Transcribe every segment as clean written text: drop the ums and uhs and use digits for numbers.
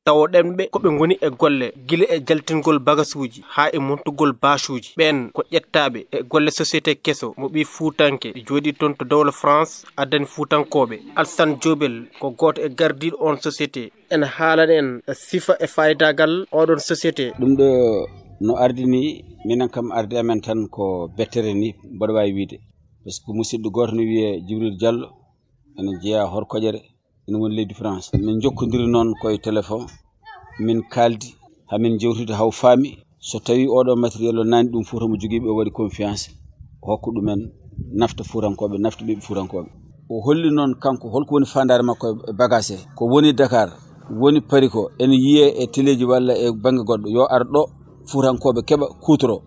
tawoɗen ɓe koɓe ngoni e golle gila e jaltingol bagasuji ha e montugol bâchuji ɓen ko ƴettaɓe e golle société kesso mo ɓi fuutanke jooɗi toon to dawla France addani fuutankoɓe Alassane Diobel ko goto e gardiɗo on société ene haalana en sifa e faydagal oɗon société. ɗum ɗo no ardini minen kam arde amen tan ko bettere ni mboɗo wawi wiide par ce que musidɗo goto no wiye Djibril Diallo ene jeeya Horkoƴere ene woni leydi France. min jokkodiri noon koye téléphone min kaldi hamin jewtude haw faami so tawi oɗo matériel o nani ɗum fof tomo joguiɓe o waɗi confiance o hokka ɗumen nafta fuurankoɓe nafta ɓiɓe fuurankoɓe. o holli noon kanko holko woni fandare makko e bagage he ko woni Dakar woni Paris ko ene yiye e téléji walla e banggue goɗɗo yo ar ɗo fuurankoɓe keeɓa kutoro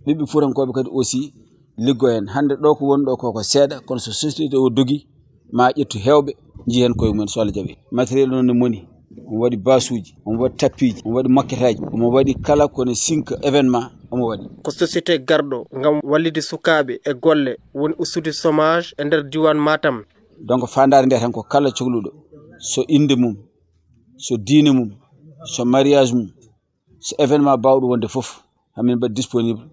ɓiɓɓe fuurankoɓe kadi aussi liggo hen. hande ɗo ko woni ɗo koko seeɗa kono so société o dogui ma ƴettu hewɓe jiihen koye mumen so Allah jaaɓi. matériel o ne moni omo waɗi basuji omo waɗi tappiji omo waɗi maquettaji omo waɗi kala kone sinka événement omo waɗi. ko société garɗo gam wallide sukaɓe e golle woni ustude chômage e nder diwan Matam. donc fandare nde tan ko kala cohluɗo so inde mum so diine mum so mariage mum so événement bawɗo wonde foof hamin mbaɗi disponible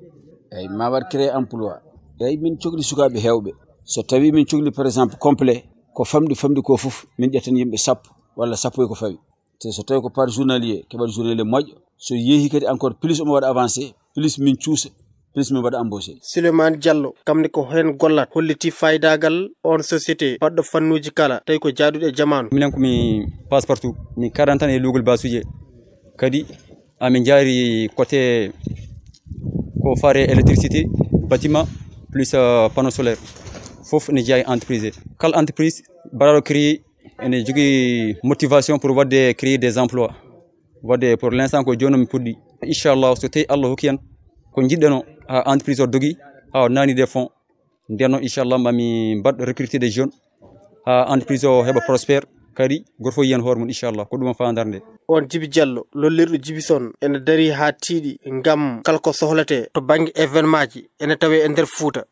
eyyi ma waɗ créé emploi. eyyi min cohli sukaɓe hewɓe so tawi min cohli par exemple complet ko famɗi ko foof min ƴetten yimɓe 10 walla 10 ko fawi te so tawi ko par journalier keɓat journalier moƴƴo so yeehi kadi encore plus omo waɗa avancé plus min cuusa plus min waɗa embauché. Souleymane Diallo kamne ko hen gollat holliti faydagal on société baɗɗo fannuji kala tawi ko jaaduɗo e jamanu. minen komi passe partout min karan tan e lugol basuje kadi amin jaari côté ko fare électricité bâtiment plus panneau solaire fof ne jeeya entreprise kala entreprise mbaɗaɗo créer ene jogui motivation pour wadde créer des emplois wadde pour l'instant ko joni mi puɗɗi inchallah so tawi Allah hokki en ko jiɗɗeno ha entreprise o dogui ha nani des fonds nden noon inchallah mami mbad recruter des jeunes ha entreprise o heɓa prospère kadi goto fof yiyen hoore mum inchallah ko ɗum fandare nde. on Djiby Diallo lollirɗo Djibison ene daari ha tiiɗi gam kala ko sohlate to banggue événement ji ene tawe e nder Fouta.